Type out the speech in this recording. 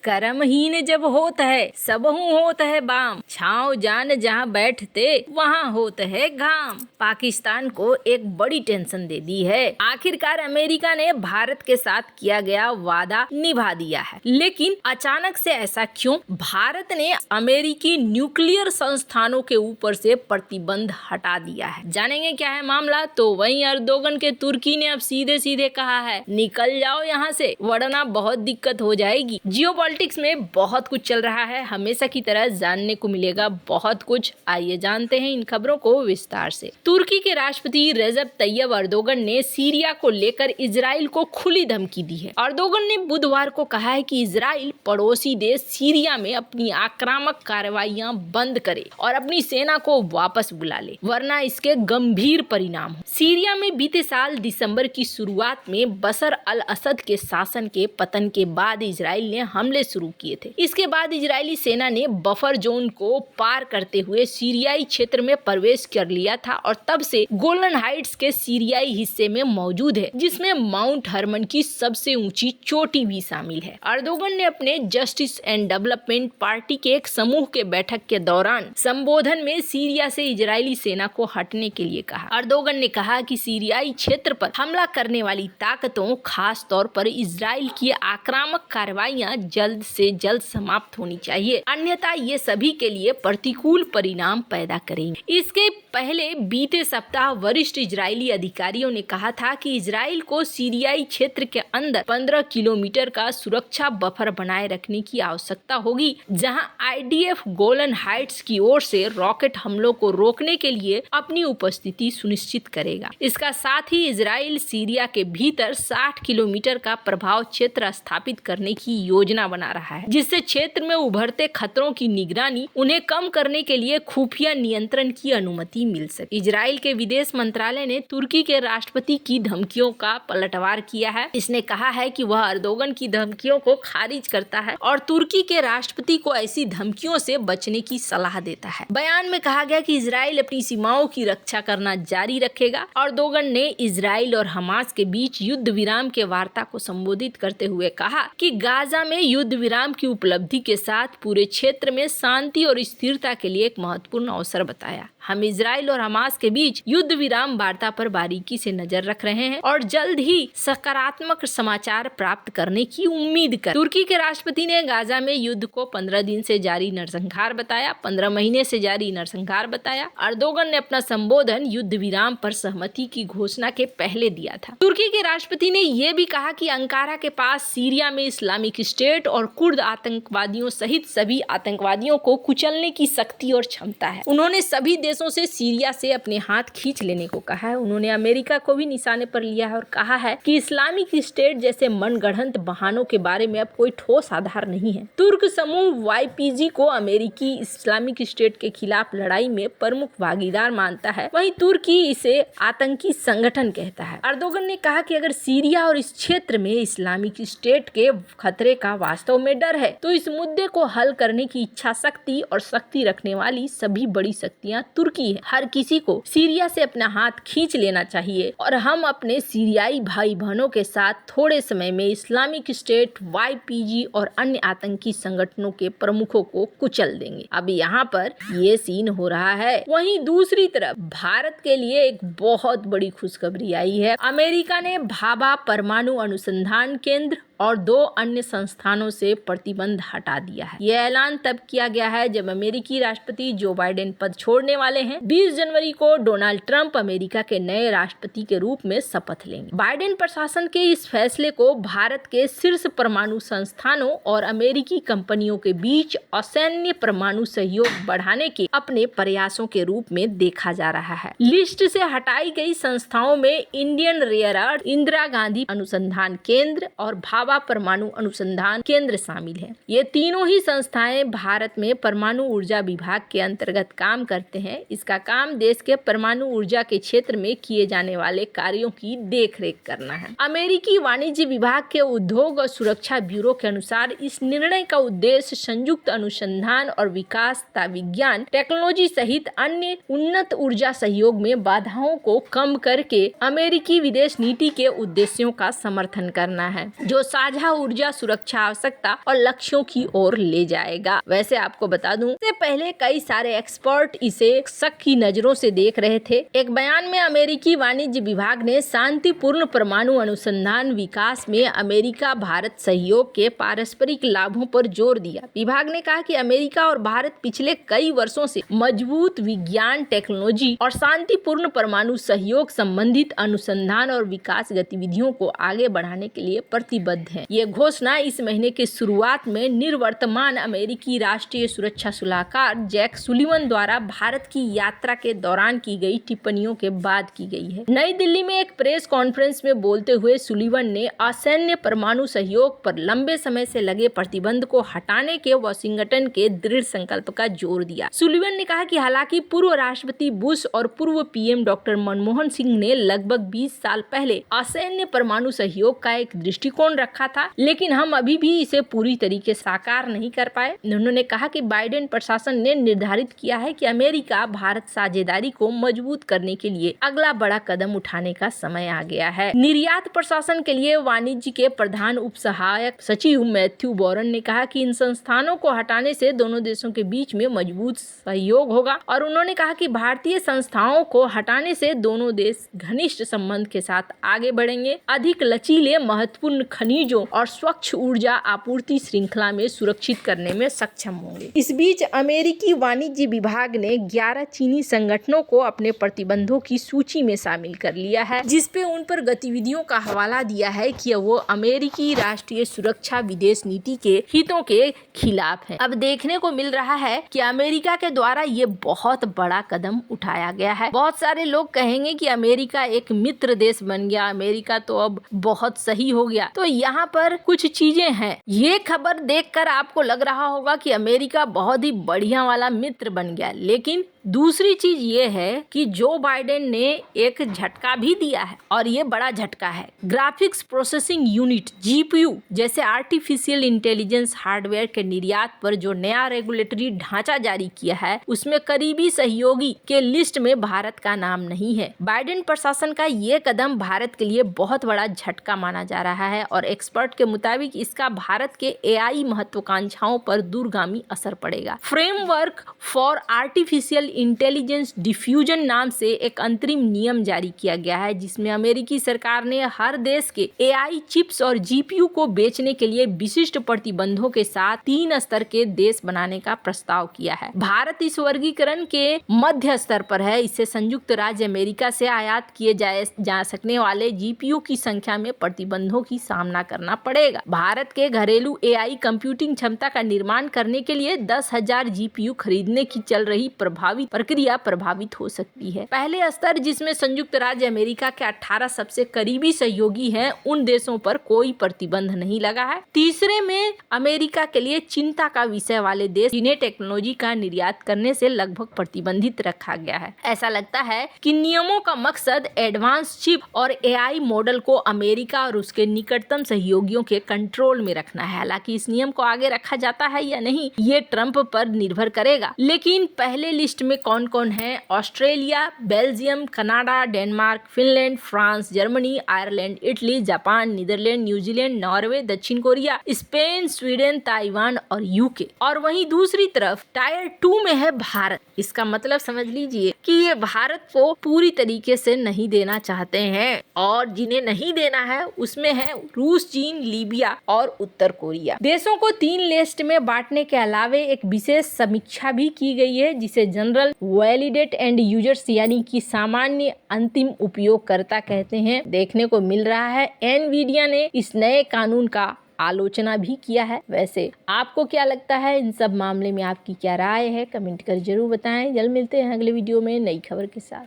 कर्महीन जब होत है सबहु होत है बाम, छाँव जान जहाँ बैठते वहाँ होत है घाम। पाकिस्तान को एक बड़ी टेंशन दे दी है। आखिरकार अमेरिका ने भारत के साथ किया गया वादा निभा दिया है, लेकिन अचानक से ऐसा क्यों? भारत ने अमेरिकी न्यूक्लियर संस्थानों के ऊपर से प्रतिबंध हटा दिया है। जानेंगे क्या है मामला? तो वहीं अर्दोगन के तुर्की ने अब सीधे सीधे कहा है निकल जाओ यहाँ से, वरना बहुत दिक्कत हो जाएगी। जियोपॉलिटिक्स में बहुत कुछ चल रहा है, हमेशा की तरह जानने को मिलेगा बहुत कुछ। आइए जानते हैं इन खबरों को विस्तार से। तुर्की के राष्ट्रपति रजब तैयब अर्दोगन ने सीरिया को लेकर इजराइल को खुली धमकी दी है। अर्दोगन ने बुधवार को कहा है कि इजराइल पड़ोसी देश सीरिया में अपनी आक्रामक कार्रवाइयां बंद करे और अपनी सेना को वापस बुला ले, वरना इसके गंभीर परिणाम हो। सीरिया में बीते साल दिसंबर की शुरुआत में बशर अल असद के शासन के पतन के बाद इजराइल ने हमले शुरू किए थे। इसके बाद इजरायली सेना ने बफर जोन को पार करते हुए सीरियाई क्षेत्र में प्रवेश कर लिया था और तब से गोलन हाइट्स के सीरियाई हिस्से में मौजूद है, जिसमें माउंट हरमन की सबसे ऊंची चोटी भी शामिल है। अर्दोगन ने अपने जस्टिस एंड डेवलपमेंट पार्टी के एक समूह के बैठक के दौरान संबोधन में सीरिया से इजरायली सेना को हटने के लिए कहा। अर्दोगन ने कहा कि सीरियाई क्षेत्र पर हमला करने वाली ताकतों, खास तौर पर इजराइल की आक्रामक कार्रवाइयां जल्द से जल्द समाप्त होनी चाहिए, अन्यथा ये सभी के लिए प्रतिकूल परिणाम पैदा करेंगे। इसके पहले बीते सप्ताह वरिष्ठ इजरायली अधिकारियों ने कहा था कि इजराइल को सीरियाई क्षेत्र के अंदर 15 किलोमीटर का सुरक्षा बफर बनाए रखने की आवश्यकता होगी, जहां आईडीएफ गोलन हाइट्स की ओर से रॉकेट हमलों को रोकने के लिए अपनी उपस्थिति सुनिश्चित करेगा। इसका साथ ही इजराइल सीरिया के भीतर 60 किलोमीटर का प्रभाव क्षेत्र स्थापित करने की योजना बना रहा है, जिससे क्षेत्र में उभरते खतरों की निगरानी, उन्हें कम करने के लिए खुफिया नियंत्रण की अनुमति मिल सके। इजराइल के विदेश मंत्रालय ने तुर्की के राष्ट्रपति की धमकियों का पलटवार किया है। इसने कहा है कि वह अर्दोगन की धमकियों को खारिज करता है और तुर्की के राष्ट्रपति को ऐसी धमकियों से बचने की सलाह देता है। बयान में कहा गया कि इजराइल अपनी सीमाओं की रक्षा करना जारी रखेगा। अर्दोगन ने इजराइल और हमास के बीच युद्ध विराम के वार्ता को संबोधित करते हुए कहा कि गाजा में युद्ध विराम की उपलब्धि के साथ पूरे क्षेत्र में शांति और स्थिरता के लिए एक महत्वपूर्ण अवसर बताया। हम इजराइल और हमास के बीच युद्ध विराम वार्ता पर बारीकी से नजर रख रहे हैं और जल्द ही सकारात्मक समाचार प्राप्त करने की उम्मीद कर। तुर्की के राष्ट्रपति ने गाजा में युद्ध को 15 दिन से जारी नरसंहार बताया, 15 महीने से जारी नरसंहार बताया। अर्दोगन ने अपना संबोधन युद्ध विराम पर सहमति की घोषणा के पहले दिया था। तुर्की के राष्ट्रपति ने यह भी कहा कि अंकारा के पास सीरिया में इस्लामिक स्टेट और कुर्द आतंकवादियों सहित सभी आतंकवादियों को कुचलने की शक्ति और क्षमता है। उन्होंने सभी देशों से सीरिया से अपने हाथ खींच लेने को कहा है। उन्होंने अमेरिका को भी निशाने पर लिया है और कहा है कि इस्लामिक स्टेट जैसे मनगढ़ंत बहानों के बारे में अब कोई ठोस आधार नहीं है। तुर्क समूह YPG को अमेरिकी इस्लामिक स्टेट के खिलाफ लड़ाई में प्रमुख भागीदार मानता है, वहीं तुर्की इसे आतंकी संगठन कहता है। अर्दोगन ने कहा कि अगर सीरिया और इस क्षेत्र में इस्लामिक स्टेट के खतरे का वास्तव में डर है, तो इस मुद्दे को हल करने की इच्छा शक्ति और शक्ति रखने वाली सभी बड़ी शक्तियां तुर्की है। हर किसी को सीरिया से अपना हाथ खींच लेना चाहिए और हम अपने सीरियाई भाई बहनों के साथ थोड़े समय में इस्लामिक स्टेट, YPG और अन्य आतंकी संगठनों के प्रमुखों को कुचल देंगे। अब यहाँ पर ये सीन हो रहा है। वहीं दूसरी तरफ भारत के लिए एक बहुत बड़ी खुशखबरी आई है। अमेरिका ने भाभा परमाणु अनुसंधान केंद्र और 2 अन्य संस्थानों से प्रतिबंध हटा दिया है। यह ऐलान तब किया गया है जब अमेरिकी राष्ट्रपति जो बाइडेन पद छोड़ने वाले हैं। 20 जनवरी को डोनाल्ड ट्रंप अमेरिका के नए राष्ट्रपति के रूप में शपथ लेंगे। बाइडेन प्रशासन के इस फैसले को भारत के शीर्ष परमाणु संस्थानों और अमेरिकी कंपनियों के बीच असैन्य परमाणु सहयोग बढ़ाने के अपने प्रयासों के रूप में देखा जा रहा है। लिस्ट से हटाई गई संस्थाओं में Indian rare earth, Indira Gandhi अनुसंधान केंद्र और भाभा परमाणु अनुसंधान केंद्र शामिल है। ये तीनों ही संस्थाएं भारत में परमाणु ऊर्जा विभाग के अंतर्गत काम करते हैं। इसका काम देश के परमाणु ऊर्जा के क्षेत्र में किए जाने वाले कार्यों की देखरेख करना है। अमेरिकी वाणिज्य विभाग के उद्योग और सुरक्षा ब्यूरो के अनुसार इस निर्णय का उद्देश्य संयुक्त अनुसंधान और विकास, विज्ञान, टेक्नोलॉजी सहित अन्य उन्नत ऊर्जा सहयोग में बाधाओं को कम करके अमेरिकी विदेश नीति के उद्देश्यों का समर्थन करना है, जो साझा ऊर्जा सुरक्षा आवश्यकता और लक्ष्यों की ओर ले जाएगा। वैसे आपको बता दूं, इससे पहले कई सारे एक्सपर्ट इसे शक की नजरों से देख रहे थे। एक बयान में अमेरिकी वाणिज्य विभाग ने शांतिपूर्ण परमाणु अनुसंधान विकास में अमेरिका भारत सहयोग के पारस्परिक लाभों पर जोर दिया। विभाग ने कहा कि अमेरिका और भारत पिछले कई वर्षों से मजबूत विज्ञान, टेक्नोलॉजी और शांतिपूर्ण परमाणु सहयोग संबंधित अनुसंधान और विकास गतिविधियों को आगे बढ़ाने के लिए प्रतिबद्ध हैं। ये घोषणा इस महीने की शुरुआत में निवर्तमान अमेरिकी राष्ट्रीय सुरक्षा सलाहकार जैक सुलिवन द्वारा भारत की यात्रा के दौरान की गई टिप्पणियों के बाद की गई है। नई दिल्ली में एक प्रेस कॉन्फ्रेंस में बोलते हुए सुलिवन ने असैन्य परमाणु सहयोग पर लंबे समय से लगे प्रतिबंध को हटाने के वाशिंगटन के दृढ़ संकल्प का जोर दिया। सुलिवन ने कहा कि हालांकि पूर्व राष्ट्रपति बुश और पूर्व पीएम डॉक्टर मनमोहन सिंह ने लगभग 20 साल पहले असैन्य परमाणु सहयोग का एक दृष्टिकोण रखा था, लेकिन हम अभी भी इसे पूरी तरीके से साकार नहीं कर पाए। उन्होंने कहा कि बाइडेन प्रशासन ने निर्धारित किया है कि अमेरिका भारत साझेदारी को मजबूत करने के लिए अगला बड़ा कदम उठाने का समय आ गया है। निर्यात प्रशासन के लिए वाणिज्य के प्रधान उप सहायक सचिव मैथ्यू बॉरन ने कहा कि इन संस्थानों को हटाने से दोनों देशों के बीच में मजबूत सहयोग होगा और उन्होंने कहा कि भारतीय संस्थाओं को हटाने से दोनों देश घनिष्ठ संबंध के साथ आगे बढ़ेंगे, अधिक लचीले, महत्वपूर्ण खनिजों और स्वच्छ ऊर्जा आपूर्ति श्रृंखला में सुरक्षित करने में सक्षम होंगे। इस बीच अमेरिकी वाणिज्य विभाग ने 11 चीनी संगठनों को अपने प्रतिबंधों की सूची में शामिल कर लिया है, जिसपे उन पर गतिविधियों का हवाला दिया है कि वो अमेरिकी राष्ट्रीय सुरक्षा विदेश नीति के हितों के खिलाफ है। अब देखने को मिल रहा है कि अमेरिका के द्वारा ये बहुत बड़ा कदम उठाया गया है। बहुत सारे लोग कहेंगे कि अमेरिका एक मित्र देश बन गया, अमेरिका तो अब बहुत सही हो गया। तो यहाँ पर कुछ चीजें हैं। ये खबर देखकर आपको लग रहा होगा कि अमेरिका बहुत ही बढ़िया वाला मित्र बन गया, लेकिन दूसरी चीज ये है कि जो बाइडेन ने एक झटका भी दिया है और ये बड़ा झटका है। ग्राफिक्स प्रोसेसिंग यूनिट जीपीयू जैसे आर्टिफिशियल इंटेलिजेंस हार्डवेयर के निर्यात पर जो नया रेगुलेटरी ढांचा जारी किया है, उसमें करीबी सहयोगी के लिस्ट में भारत का नाम नहीं है। बाइडेन प्रशासन का ये कदम भारत के लिए बहुत बड़ा झटका माना जा रहा है और एक्सपर्ट के मुताबिक इसका भारत के एआई महत्वाकांक्षाओं पर दूरगामी असर पड़ेगा। Framework for artificial intelligence diffusion नाम से एक अंतरिम नियम जारी किया गया है, जिसमें अमेरिकी सरकार ने हर देश के एआई चिप्स और जीपीयू को बेचने के लिए विशिष्ट प्रतिबंधों के साथ 3 स्तर के देश बनाने का प्रस्ताव किया है। भारत इस वर्गीकरण के मध्य स्तर पर है। इससे संयुक्त राज्य अमेरिका से आयात किए जा सकने वाले जीपीयू की संख्या में प्रतिबंधों की सामना करना पड़ेगा। भारत के घरेलू एआई कंप्यूटिंग क्षमता का निर्माण करने के लिए 10,000 जीपीयू खरीदने की चल रही प्रक्रिया प्रभावित हो सकती है। पहले स्तर, जिसमें संयुक्त राज्य अमेरिका के 18 सबसे करीबी सहयोगी हैं, उन देशों पर कोई प्रतिबंध नहीं लगा है। तीसरे में अमेरिका के लिए चिंता का विषय वाले देश, जिन्हें टेक्नोलॉजी का निर्यात करने से लगभग प्रतिबंधित रखा गया है। ऐसा लगता है कि नियमों का मकसद एडवांस चिप और एआई मॉडल को अमेरिका और उसके निकटतम सहयोगियों के कंट्रोल में रखना है। हालांकि इस नियम को आगे रखा जाता है या नहीं, ये ट्रंप पर निर्भर करेगा। लेकिन पहले लिस्ट में कौन कौन है? Australia, Belgium, Canada, Denmark, Finland, France, Germany, Ireland, Italy, Japan, Netherlands, New Zealand, Norway, दक्षिण कोरिया, स्पेन, स्वीडन, ताइवान और यूके। और वहीं दूसरी तरफ टायर 2 में है भारत। इसका मतलब समझ लीजिए कि ये भारत को पूरी तरीके से नहीं देना चाहते हैं, और जिन्हें नहीं देना है उसमें है रूस, चीन, लीबिया और उत्तर कोरिया। देशों को 3 लिस्ट में बांटने के अलावे एक विशेष समीक्षा भी की गई है, जिसे जनरल वैलिडेट एंड यूजर्स यानी कि सामान्य अंतिम उपयोगकर्ता कहते हैं। देखने को मिल रहा है एनवीडिया ने इस नए कानून का आलोचना भी किया है। वैसे आपको क्या लगता है? इन सब मामले में आपकी क्या राय है? कमेंट कर जरूर बताएं। जल्द मिलते हैं अगले वीडियो में नई खबर के साथ।